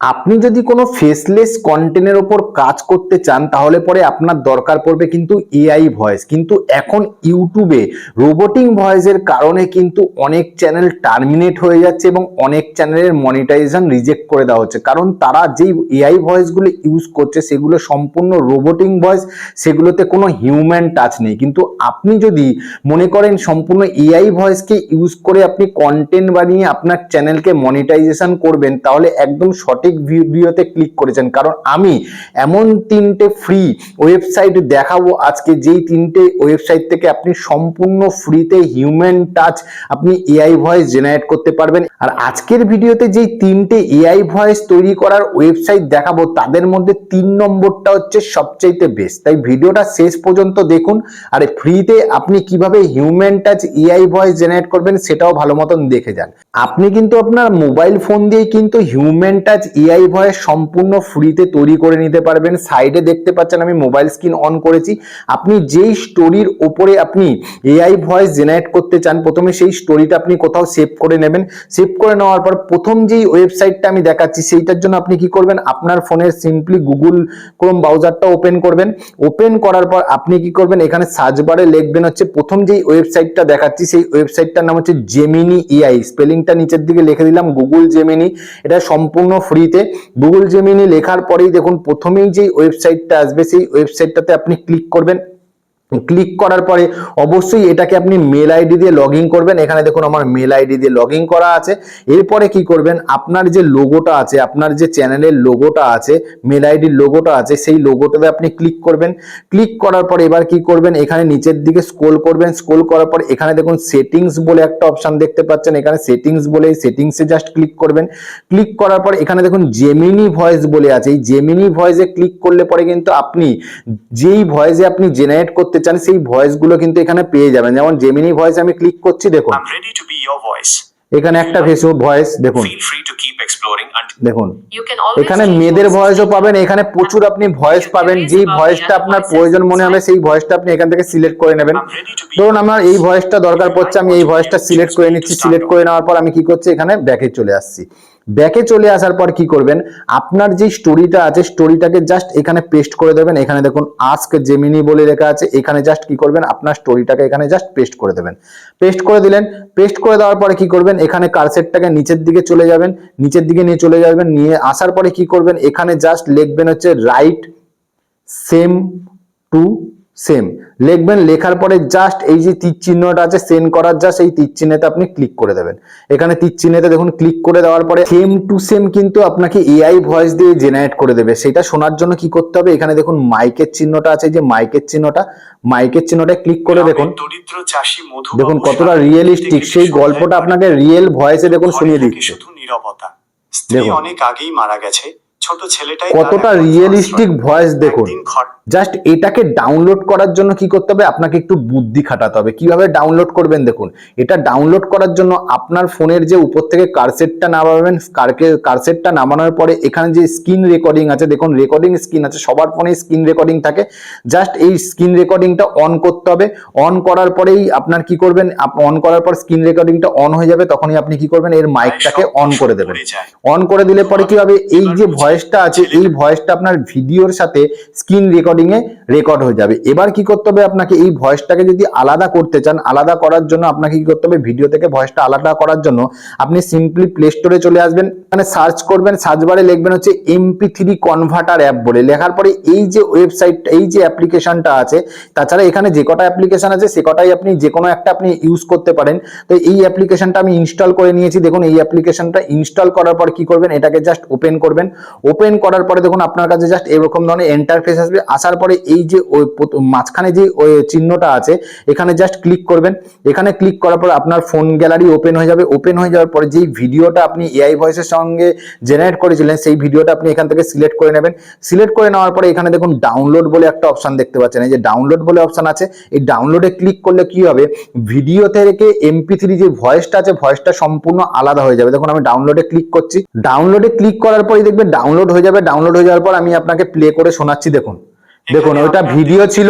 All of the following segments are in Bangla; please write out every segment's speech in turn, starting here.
আপনি যদি কোনো ফেসলেস কন্টেন্টের উপর কাজ করতে চান তাহলে পরে আপনার দরকার পড়বে কিন্তু এআই ভয়েস। কিন্তু এখন ইউটিউবে রোবোটিক ভয়েসের কারণে কিন্তু অনেক চ্যানেল টার্মিনেট হয়ে যাচ্ছে এবং অনেক চ্যানেলের মনিটাইজেশন রিজেক্ট করে দেওয়া হচ্ছে, কারণ তারা যেই এআই ভয়েসগুলো ইউজ করছে সেগুলো সম্পূর্ণ রোবোটিক ভয়েস, সেগুলোতে কোনো হিউম্যান টাচ নেই। কিন্তু আপনি যদি মনে করেন সম্পূর্ণ এআই ভয়েসকে ইউজ করে আপনি কন্টেন্ট বানিয়ে আপনার চ্যানেলকে মনিটাইজেশন করবেন, তাহলে একদম সঠিক ভিডিওতে ক্লিক করেছেন। কারণ আমি এমন তিনটে ফ্রি ওয়েবসাইট দেখাবো আজকে, যেই তিনটে ওয়েবসাইট থেকে আপনি সম্পূর্ণ ফ্রিতে হিউম্যান টাচ আপনি এআই ভয়েস জেনারেট করতে পারবেন। আর আজকের ভিডিওতে যেই তিনটে এআই ভয়েস তৈরি করার ওয়েবসাইট দেখাবো তাদের মধ্যে 3 নম্বরটা হচ্ছে সবচাইতে বেস্ট। তাই ভিডিওটা শেষ পর্যন্ত দেখুন, আর ফ্রিতে আপনি কিভাবে human touch AI voice generate করবেন সেটাও ভালো মতন দেখে যান। আপনি কিন্তু আপনার মোবাইল ফোন দিয়ে কিন্তু হিউম্যান টাচ এআই ভয়েস সম্পূর্ণ ফ্রিতে তৈরি করে নিতে পারবেন। সাইডে দেখতে পাচ্ছেন আমি মোবাইল স্ক্রিন অন করেছি। আপনি যেই স্টোরির উপরে আপনি এআই ভয়েস জেনারেট করতে চান, প্রথমে সেই স্টোরিটা আপনি কোথাও সেভ করে নেবেন। সেভ করে নেওয়ার পর প্রথম যেই ওয়েবসাইটটা আমি দেখাচ্ছি সেইটার জন্য আপনি কি করবেন, আপনার ফোনের সিম্পলি গুগল ক্রোম ব্রাউজারটা ওপেন করবেন। ওপেন করার পর আপনি কি করবেন, এখানে সার্চ বারে লিখবেন হচ্ছে প্রথম যেই ওয়েবসাইটটা দেখাচ্ছি সেই ওয়েবসাইটটার নাম হচ্ছে জেমিনি এআই। স্পেলিংটা নিচের দিকে লিখে দিলাম গুগল জেমিনি। এটা সম্পূর্ণ ফ্রিতে। গুগল জেমিনি লেখার পরেই দেখুন প্রথমেই যেই ওয়েবসাইটটা আসবে সেই ওয়েবসাইটটাতে আপনি ক্লিক করবেন। ক্লিক করার পরে অবশ্যই এটাকে আপনি মেল আইডি দিয়ে লগ ইন করবেন। এখানে দেখুন আমার মেল আইডি দিয়ে লগ ইন করা আছে। এরপরে কি করবেন, আপনার যে লোগোটা আছে, আপনার যে চ্যানেলের লোগোটা আছে, মেল আইডির লোগোটা আছে, সেই লোগোটাতে আপনি ক্লিক করবেন। ক্লিক করার পর এবার কি করবেন, এখানে নিচের দিকে স্ক্রল করবেন। স্ক্রল করার পর এখানে দেখুন সেটিংস বলে একটা অপশন দেখতে পাচ্ছেন। এখানে সেটিংস বলে সেটিংসে জাস্ট ক্লিক করবেন। ক্লিক করার পর এখানে দেখুন জেমিনি ভয়েস বলে আছে। এই জেমিনি ভয়েসে ক্লিক করলে পরে কিন্তু আপনি যেই ভয়েসে আপনি জেনারেট করতে চান সেই ভয়েস গুলো কিন্তু এখানে পেয়ে যাবেন। যেমন জেমিনি ভয়েস আমি ক্লিক করছি, দেখুন এখানে একটা ফেসবুক ভয়েস দেখুন, দেখুন এখানে মেয়েদের ভয়েসও পাবেন। এখানে প্রচুর আপনি ভয়েস পাবেন। যেই ভয়েসটা আপনার প্রয়োজন মনে হবে সেই ভয়েসটা আপনি এখান থেকে সিলেক্ট করে নেবেন। ধরুন আমার এই ভয়েসটা দরকার পড়ছে, আমি এই ভয়েসটা সিলেক্ট করে নিচ্ছি। সিলেক্ট করে নেওয়ার পর আমি কি করছি, এখানে ব্যাকে চলে আসছি। ব্যাকে চলে আসার পর কি করবেন, আপনার যে স্টোরিটা আছে স্টোরিটাকে জাস্ট এখানে পেস্ট করে দেবেন। এখানে দেখুন আস্ক জেমিনি বলে লেখা আছে। এখানে জাস্ট কি করবেন, আপনার স্টোরিটাকে এখানে জাস্ট পেস্ট করে দেবেন। পেস্ট করে দিলেন। পেস্ট করে দেওয়ার পরে কি করবেন, এখানে কার্সরটাকে নিচের দিকে চলে যাবেন। নিচের দিকে নিয়ে চলে যাবেন। নিয়ে আসার পরে কি করবেন, এখানে জাস্ট লিখবেন হচ্ছে রাইট সেম টু সেম লিখবেন। লেখার পরে জাস্ট এই যে তীর চিহ্নটা আছে সেন্ড করার, জাস্ট এই তীর চিহ্নতে আপনি ক্লিক করে দেবেন। এখানে তীর চিহ্নতে দেখুন ক্লিক করে দেওয়ার পরে সেম টু সেম কিন্তু আপনাকে এআই ভয়েস দিয়ে জেনারেট করে দেবে। সেটা শোনার জন্য কি করতে হবে, এখানে দেখুন মাইকের চিহ্নটা আছে, যে মাইকের চিহ্নটা ক্লিক করে দেখুন। দেখুন কতটা রিয়েলিস্টিক সেই গল্পটা আপনাকে রিয়েল ভয়েসে দেখুন শুনিয়ে দিচ্ছে। দেখুন অনেক আগেই মারা গেছে, ছোট ছেলেটাই কতটা রিয়েলিস্টিক ভয়েস দেখুন। জাস্ট এটাকে ডাউনলোড করার জন্য কি করতে হবে, আপনাকে একটু বুদ্ধি খাটাতে হবে। কিভাবে ডাউনলোড করবেন দেখুন, এটা ডাউনলোড করার জন্য আপনার ফোনের যে উপর থেকে কার্সেটটা নামাবেন, কার্সেটটা নামানোর পরে এখানে যে স্ক্রিন রেকর্ডিং আছে, দেখুন রেকর্ডিং স্ক্রিন আছে, সবার ফোনে স্ক্রিন রেকর্ডিং থাকে। জাস্ট এই স্ক্রিন রেকর্ডিংটা অন করতে হবে। অন করার পরেই আপনার কি করবেন, অন করার পর স্ক্রিন রেকর্ডিংটা অন হয়ে যাবে, তখনই আপনি কি করবেন, এর মাইকটাকে অন করে দেবেন। অন করে দিলে পরে কি হবে, এই যে ভয়েসটা আছে এই ভয়েসটা আপনার ভিডিওর সাথে স্ক্রিন রেকর্ডিং এ রেকর্ড হয়ে যাবে। এবার কি করতে হবে, আপনাকে এই ভয়েসটাকে যদি আলাদা করতে চান, আলাদা করার জন্য আপনাকে কি করতে হবে, ভিডিও থেকে ভয়েসটা আলাদা করার জন্য আপনি সিম্পলি প্লে স্টোরে চলে আসবেন। এখানে সার্চ করবেন, সার্চ বারে লিখবেন হচ্ছে MP3 কনভার্টার অ্যাপ বলে। লেখার পরে এই যে ওয়েবসাইট, এই যে অ্যাপ্লিকেশনটা আছে, তাছাড়া এখানে যে কটা অ্যাপ্লিকেশন আছে সে কটাই আপনি যে কোনো একটা আপনি ইউজ করতে পারেন। তো এই অ্যাপ্লিকেশনটা আমি ইনস্টল করে নিয়েছি। দেখুন এই অ্যাপ্লিকেশনটা ইনস্টল করার পর কি করবেন, এটাকে জাস্ট ওপেন করবেন। ওপেন করার পরে দেখুন আপনার কাছে জাস্ট এরকম ধরনের ইন্টারফেস আসবে। আসার পরে এই যে মাঝখানে যে চিহ্নটা আছে এখানে জাস্ট ক্লিক করবেন। এখানে ক্লিক করার পর আপনার ফোন গ্যালারি ওপেন হয়ে যাবে। ওপেন হয়ে যাওয়ার পরে যেই ভিডিওটা আপনি এআই ভয়েসের সঙ্গে জেনারেট করেছিলেন সেই ভিডিওটা আপনি এখান থেকে সিলেক্ট করে নেবেন। সিলেক্ট করে নেওয়ার পরে এখানে দেখুন ডাউনলোড বলে একটা অপশন দেখতে পাচ্ছেন। এই যে ডাউনলোড বলে অপশন আছে, এই ডাউনলোডে ক্লিক করলে কি হবে, ভিডিও থেকে MP3 যে ভয়েসটা আছে ভয়েসটা সম্পূর্ণ আলাদা হয়ে যাবে। দেখুন আমি ডাউনলোডে ক্লিক করছি। ডাউনলোডে ক্লিক করার পরে দেখবেন ডাউনলোড হয়ে যাবে। ডাউনলোড হয়ে যাওয়ার পর আমি আপনাকে প্লে করে শোনাচ্ছি। দেখুন দেখুন ওইটা ভিডিও ছিল,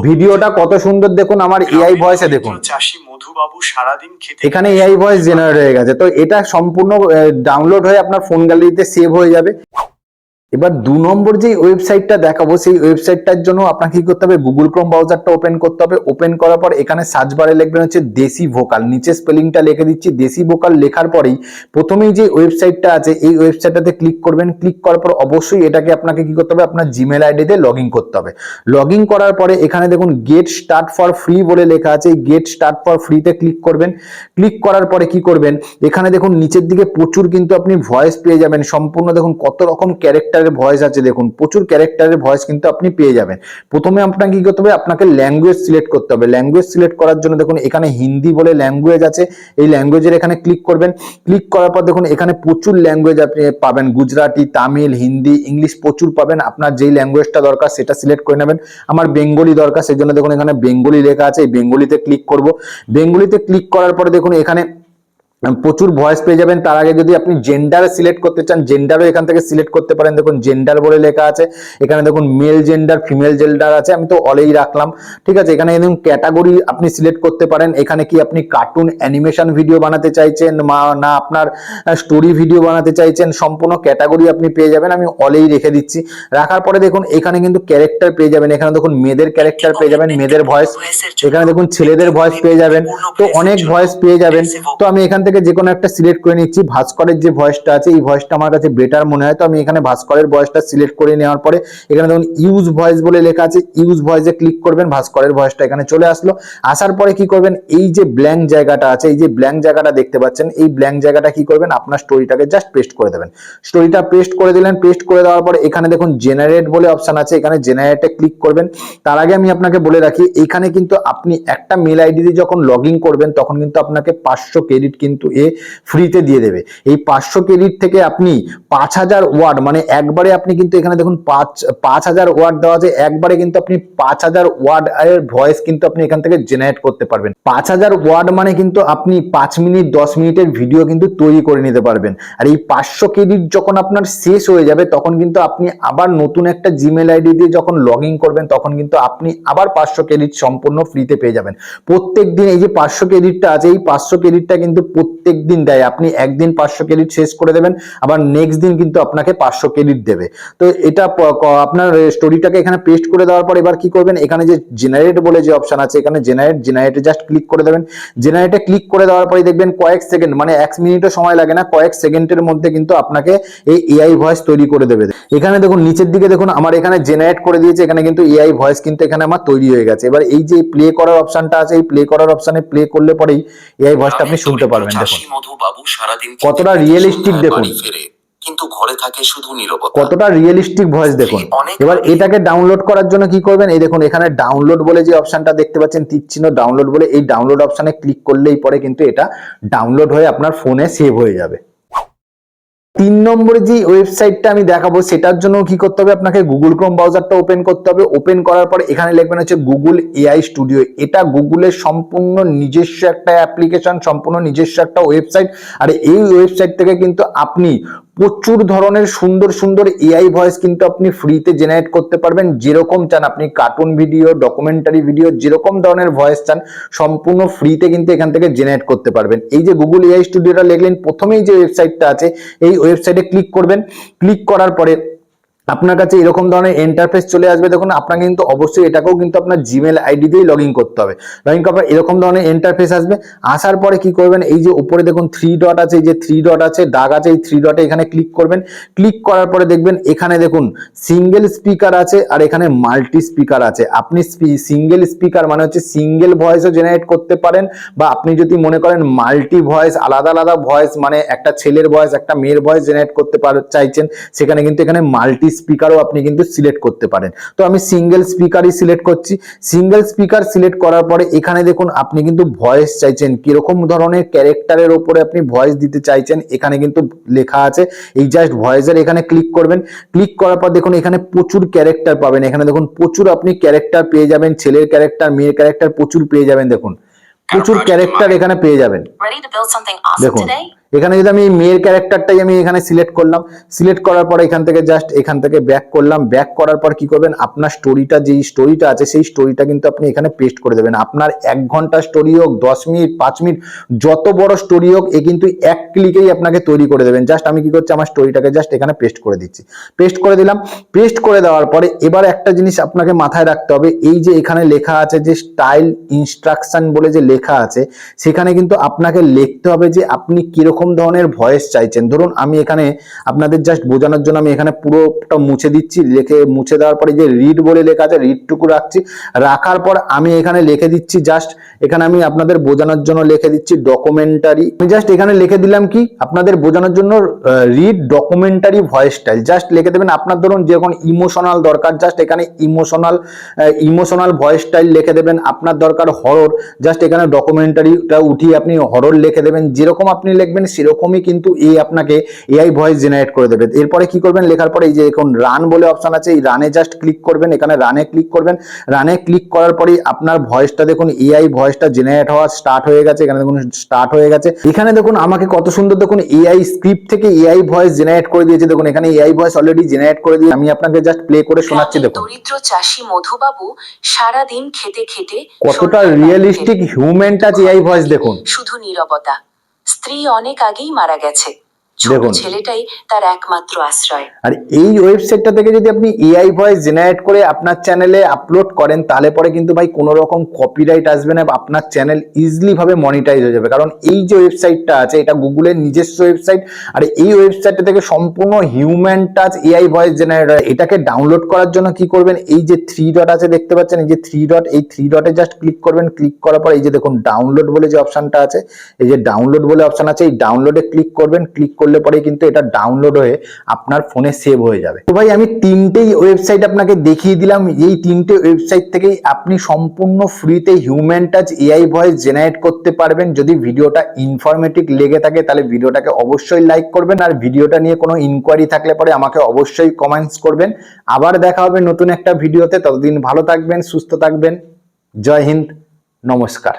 ভিডিওটা কত সুন্দর দেখুন আমার এআই ভয়েসে দেখুন চাষী মধুবাবু সারাদিন খেতে এখানে এআই ভয়েস জেনারেট হয়ে গেছে। তো এটা সম্পূর্ণ ডাউনলোড হয়ে আপনার ফোন গ্যালারিতে সেভ হয়ে যাবে। এবার 2 নম্বর যে ওয়েবসাইটটা দেখাবো সেই ওয়েবসাইটটার জন্য আপনাকে কি করতে হবে, গুগল ক্রোম ব্রাউজারটা ওপেন করতে হবে। ওপেন করার পর এখানে সার্চ বারে লিখবেন হচ্ছে দেশি ভোকাল, নিচে স্পেলিংটা লিখে দিচ্ছি দেশি ভোকাল। লেখার পরেই প্রথমেই যে ওয়েবসাইটটা আছে এই ওয়েবসাইটটাতে ক্লিক করবেন। ক্লিক করার পর অবশ্যই এটাকে আপনাকে কি করতে হবে, আপনার জিমেল আইডি দিয়ে লগ ইন করতে হবে। লগ ইন করার পরে এখানে দেখুন গেট স্টার্ট ফর ফ্রি বলে লেখা আছে, এই গেট স্টার্ট ফর ফ্রিতে ক্লিক করবেন। ক্লিক করার পরে কি করবেন, এখানে দেখুন নিচের দিকে প্রচুর কিন্তু আপনি ভয়েস পেয়ে যাবেন। সম্পূর্ণ দেখুন কত রকম ক্যারেক্টারের ভয়েস আছে, দেখুন প্রচুর ক্যারেক্টারের ভয়েস কিন্তু আপনি পেয়ে যাবেন। প্রথমে আপনাকে কি করতে হবে, আপনাকে ল্যাঙ্গুয়েজ সিলেক্ট করতে হবে। ল্যাঙ্গুয়েজ সিলেক্ট করার জন্য দেখুন এখানে হিন্দি বলে ল্যাঙ্গুয়েজ আছে, এই ল্যাঙ্গুয়েজের এখানে ক্লিক করবেন। ক্লিক করার পর দেখুন এখানে প্রচুর ল্যাঙ্গুয়েজ আপনি পাবেন, গুজরাটি, তামিল, হিন্দি, ইংলিশ প্রচুর পাবেন। আপনার যেই ল্যাঙ্গুয়েজটা দরকার সেটা সিলেক্ট করে নেবেন। আমার বেঙ্গলি দরকার, সেই জন্য দেখুন এখানে বেঙ্গলি লেখা আছে, এই বেঙ্গলিতে ক্লিক করব। বেঙ্গলিতে ক্লিক করার পরে দেখুন এখানে প্রচুর ভয়েস পেয়ে যাবেন। তার আগে যদি আপনি জেন্ডার সিলেক্ট করতে চান জেন্ডারও এখান থেকে সিলেক্ট করতে পারেন। দেখুন জেন্ডার বলে লেখা আছে, এখানে দেখুন মেল জেন্ডার, ফিমেল জেন্ডার আছে, আমি তো অলেই রাখলাম, ঠিক আছে। এখানে দেখুন ক্যাটাগরি আপনি সিলেক্ট করতে পারেন। এখানে কি আপনি কার্টুন অ্যানিমেশন ভিডিও বানাতে চাইছেন না আপনার স্টোরি ভিডিও বানাতে চাইছেন, সম্পূর্ণ ক্যাটাগরি আপনি পেয়ে যাবেন। আমি অলেই রেখে দিচ্ছি। রাখার পরে দেখুন এখানে কিন্তু ক্যারেক্টার পেয়ে যাবেন। এখানে দেখুন মেয়েদের ক্যারেক্টার পেয়ে যাবেন, মেয়েদের ভয়েস। এখানে দেখুন ছেলেদের ভয়েস পেয়ে যাবেন, তো অনেক ভয়েস পেয়ে যাবেন। তো আমি এখান থেকে যে কোনো একটা সিলেক্ট করে নিচ্ছি। ভাস্করের যে ভয়েসটা আছে এই ভয়েসটা আমার কাছে বেটার মনে হয়, তো আমি এখানে ভাস্করের ভয়েসটা সিলেক্ট করে নেওয়ার পরে এখানে দেখুন ইউজ ভয়েস বলে লেখা আছে, ইউজ ভয়েসে ক্লিক করবেন। ভাস্করের ভয়েসটা এখানে চলে আসলো। আসার পরে কি করবেন, এই যে ব্ল্যাঙ্ক জায়গাটা আছে, এই যে ব্ল্যাঙ্ক জায়গাটা দেখতে পাচ্ছেন, এই ব্ল্যাঙ্ক জায়গাটা কি করবেন, আপনার স্টোরিটাকে জাস্ট পেস্ট করে দেবেন। স্টোরিটা পেস্ট করে দিলেন। পেস্ট করে দেওয়ার পরে এখানে দেখুন জেনারেট বলে অপশন আছে, এখানে জেনারেটে ক্লিক করবেন। তার আগে আমি আপনাকে বলে রাখি এখানে কিন্তু আপনি একটা মেল আইডি দিয়ে যখন লগ ইন করবেন তখন কিন্তু আপনাকে 500 ক্রেডিট কিন্তু ফ্রিতে দিয়ে দেবে। এই 500 ক্রেডিট থেকে আপনি 5000 ওয়ার্ড, মানে একবারে আপনি কিন্তু এখানে দেখুন 5000 ওয়ার্ড দেওয়া আছে, একবারে কিন্তু আপনি 5000 ওয়ার্ড এর ভয়েস কিন্তু আপনি এখান থেকে জেনারেট করতে পারবেন। 5000 ওয়ার্ড মানে কিন্তু আপনি 5 মিনিট 10 মিনিটের ভিডিও কিন্তু তৈরি করে নিতে পারবেন। আর এই 500 ক্রেডিট যখন আপনার শেষ হয়ে যাবে তখন কিন্তু আপনি আবার নতুন একটা জিমেল আইডি দিয়ে যখন লগ ইন করবেন তখন কিন্তু আপনি আবার 500 ক্রেডিট সম্পূর্ণ ফ্রিতে পেয়ে যাবেন। প্রত্যেক দিন এই যে 500 ক্রেডিটটা আছে এই 500 ক্রেডিটটা কিন্তু প্রত্যেক দিন দেয়। আপনি একদিন 500 ক্রেডিট শেষ করে দেবেন, আবার নেক্সট দিন কিন্তু আপনাকে 500 ক্রেডিট দেবে। তো এটা আপনার স্টোরিটাকে এখানে পেস্ট করে দেওয়ার পর এবার কি করবেন, এখানে যে জেনারেট বলে যে অপশন আছে এখানে জেনারেটে জাস্ট ক্লিক করে দেবেন। জেনারেটে ক্লিক করে দেওয়ার পরে দেখবেন কয়েক সেকেন্ড, মানে 1 মিনিটও সময় লাগে না, কয়েক সেকেন্ডের মধ্যে কিন্তু আপনাকে এই এআই ভয়েস তৈরি করে দেবে। এখানে দেখুন নিচের দিকে দেখুন আমার এখানে জেনারেট করে দিয়েছে, এখানে কিন্তু এআই ভয়েস কিন্তু এখানে আমার তৈরি হয়ে গেছে। এবার এই যে প্লে করার অপশনটা আছে এই প্লে করার অপশনে প্লে করলে পরেই এআই ভয়েসটা আপনি শুনতে পারবেন। দেখুন কতটা রিয়েলিস্টিক, দেখুন কিন্তু ঘরে থাকে শুধু নীরবতা, কতটা রিয়েলিস্টিক ভয়েস দেখুন। এবার এটাকে ডাউনলোড করার জন্য কি করবেন, এই দেখুন এখানে ডাউনলোড বলে যে অপশনটা দেখতে পাচ্ছেন তীর চিহ্ন ডাউনলোড বলে, এই ডাউনলোড অপশনে ক্লিক করলেই পরে কিন্তু এটা ডাউনলোড হয়ে আপনার ফোনে সেভ হয়ে যাবে। 3 নম্বরে যে ওয়েবসাইটটা আমি দেখাবো সেটার জন্য কি করতে হবে, আপনাকে গুগল ক্রোম ব্রাউজারটা ওপেন করতে হবে। ওপেন করার পর এখানে লিখবেন হচ্ছে গুগল এআই স্টুডিও। এটা গুগলের সম্পূর্ণ নিজস্ব একটা অ্যাপ্লিকেশন, সম্পূর্ণ নিজস্ব একটা ওয়েবসাইট। আর এই ওয়েবসাইট থেকে কিন্তু আপনি প্রচুর ধরনের সুন্দর সুন্দর এআই ভয়েস কিন্তু আপনি ফ্রিতে জেনারেট করতে পারবেন। যেরকম চান আপনি কার্টুন ভিডিও, ডকুমেন্টারি ভিডিও, যেরকম ধরনের ভয়েস চান সম্পূর্ণ ফ্রিতে কিন্তু এখান থেকে জেনারেট করতে পারবেন। এই যে গুগল এআই স্টুডিওটা লিখলেন, প্রথমেই যে ওয়েবসাইটটা আছে এই ওয়েবসাইটে ক্লিক করবেন। ক্লিক করার পরে আপনার কাছে এরকম ধরনের ইন্টারফেস চলে আসবে। দেখুন আপনাকে কিন্তু অবশ্যই এটাকেও কিন্তু আপনার জিমেল আইডি দিয়ে লগ ইন করতে হবে। লগ ইন করার পর এরকম ধরনের ইন্টারফেস আসবে। আসার পরে কি করবেন, এই যে উপরে দেখুন 3 ডট আছে, এই যে 3 ডট আছে দাগ আছে, এই 3 ডটে এখানে ক্লিক করবেন। ক্লিক করার পরে দেখবেন এখানে দেখুন সিঙ্গেল স্পিকার আছে আর এখানে মাল্টি স্পিকার আছে। আপনি সিঙ্গেল স্পিকার মানে হচ্ছে সিঙ্গেল ভয়েসও জেনারেট করতে পারেন, বা আপনি যদি মনে করেন মাল্টি ভয়েস, আলাদা আলাদা ভয়েস, মানে একটা ছেলের ভয়েস একটা মেয়ের ভয়েস জেনারেট করতে চাইছেন, সেখানে কিন্তু এখানে মাল্টি স্পিকারও আপনি কিন্তু সিলেক্ট করতে পারেন। তো আমি সিঙ্গেল স্পিকারই সিলেক্ট করছি। সিঙ্গেল স্পিকার সিলেক্ট করার পরে এখানে দেখুন আপনি কিন্তু ভয়েস চাইছেন, কিরকম ধরনের ক্যারেক্টারের উপরে আপনি ভয়েস দিতে চাইছেন এখানে কিন্তু লেখা আছে। এই জাস্ট ভয়েসের এখানে ক্লিক করবেন। ক্লিক করার পর দেখুন এখানে প্রচুর ক্যারেক্টার পাবেন। এখানে দেখুন প্রচুর আপনি ক্যারেক্টার পেয়ে যাবেন, ছেলের ক্যারেক্টার, মেয়ের ক্যারেক্টার প্রচুর পেয়ে যাবেন। দেখুন প্রচুর ক্যারেক্টার এখানে পেয়ে যাবেন। দেখুন এখানে যদি আমি এই মেয়ের ক্যারেক্টারটাই আমি এখানে সিলেক্ট করলাম, সিলেক্ট করার পর এখান থেকে জাস্ট এখান থেকে ব্যাক করলাম, ব্যাক করার পর কি করবেন, আপনার স্টোরিটা যেই স্টোরিটা আছে সেই স্টোরিটা কিন্তু আপনি এখানে পেস্ট করে দেবেন। আপনার 1 ঘন্টা স্টোরি হোক, 10 মিনিট, 5 মিনিট, যত বড় স্টোরি হোক, এ কিন্তু এক ক্লিকেই আপনাকে তৈরি করে দেবেন। জাস্ট আমি কি করছি, আমার স্টোরিটাকে জাস্ট এখানে পেস্ট করে দিচ্ছি, পেস্ট করে দিলাম। পেস্ট করে দেওয়ার পরে এবার একটা জিনিস আপনাকে মাথায় রাখতে হবে, এই যে এখানে লেখা আছে যে স্টাইল ইনস্ট্রাকশন বলে যে লেখা আছে, সেখানে কিন্তু আপনাকে লিখতে হবে যে আপনি কিরকম ধরনের ভয়েস চাইছেন। ধরুন আমি এখানে আপনাদের জাস্ট বোঝানোর জন্য আমি এখানে পুরোটা মুছে দিচ্ছি, মুছে দেওয়ার পরে যে রিড বলে লেখা আছে রিডটুকু রাখছি, রাখার পর আমি এখানে লিখে দিচ্ছি জাস্ট এখানে আমি আপনাদের বোঝানোর জন্য লিখে দিচ্ছি ডকুমেন্টারি। আমি জাস্ট এখানে লিখে দিলাম কি আপনাদের বোঝানোর জন্য read documentary voice style, just লিখে দেবেন। আপনার ধরুন যখন ইমোশনাল দরকার, জাস্ট এখানে ইমোশনাল ভয়েস স্টাইল লিখে দেবেন। আপনার দরকার হরর, জাস্ট এখানে ডকুমেন্টারিটা উঠিয়ে আপনি হরর লিখে দেবেন। যেরকম আপনি লিখবেন সেরকমই কিন্তু আপনাকে এআই ভয়েস জেনারেট করে দেবে। এরপরে কি করবেন, লেখার পরে এই যে এখন রান বলে অপশন আছে, এই রানে জাস্ট ক্লিক করবেন, এখানে রানে ক্লিক করবেন। রানে ক্লিক করার পরেই আপনার ভয়েসটা দেখুন এআই ভয়েসটা জেনারেট হওয়া স্টার্ট হয়ে গেছে। এখানে দেখুন স্টার্ট হয়ে গেছে। এখানে দেখুন আমাকে কত সুন্দর দেখুন এআই স্ক্রিপ্ট থেকে এআই ভয়েস জেনারেট করে দিয়েছে। দেখুন এখানে এআই ভয়েস অলরেডি জেনারেট করে দিয়ে আমি আপনাকে জাস্ট প্লে করে শোনাচ্ছি। দেখুন দরিদ্র চাষী মধুবাবু সারাদিন খেতে খেতে কতটা realistic human touch AI voice দেখুন। শুধু নীরবতা, স্ত্রী অনেক আগেই মারা গেছে, ছোট দেখুন। ছেলেটাই তার একমাত্র আশ্রয়। আর এই ওয়েবসাইটটা থেকে যদি আপনি এআই ভয়েস জেনারেট করে আপনার চ্যানেলে আপলোড করেন, তাহলে পরে কিন্তু ভাই কোনো রকম কপিরাইট আসবে না, আপনার চ্যানেল ইজিলি ভাবে মনিটাইজ হয়ে যাবে। কারণ এই যে ওয়েবসাইটটা আছে এটা গুগলের নিজস্ব ওয়েবসাইট, আর এই ওয়েবসাইটটা থেকে সম্পূর্ণ human touch AI voice generate হয়। এটাকে ডাউনলোড করার জন্য কি করবেন, এই যে 3 ডট আছে দেখতে পাচ্ছেন, এই যে 3 ডট, এই 3 ডটে জাস্ট ক্লিক করবেন। ক্লিক করার পর এই যে দেখুন ডাউনলোড বলে যে অপশনটা আছে, এই যে ডাউনলোড বলে অপশন আছে, এই ডাউনলোডে ক্লিক করবেন। ক্লিক করলে পরে কিন্তু এটা ডাউনলোড হয়ে আপনার ফোনে সেভ হয়ে যাবে। তো ভাই আমি 3টেই ওয়েবসাইট আপনাকে দেখিয়ে দিলাম। এই 3টে ওয়েবসাইট থেকেই আপনি সম্পূর্ণ ফ্রিতে human touch AI voice generate করতে পারবেন। যদি ভিডিওটা ইনফরমেটিভ লেগে থাকে তাহলে ভিডিওটাকে অবশ্যই লাইক করবেন, আর ভিডিওটা নিয়ে কোনো ইনকোয়ারি থাকলে পরে আমাকে অবশ্যই কমেন্টস করবেন। আবার দেখা হবে নতুন একটা ভিডিওতে, ততদিন ভালো থাকবেন, সুস্থ থাকবেন। জয় হিন্দ, নমস্কার।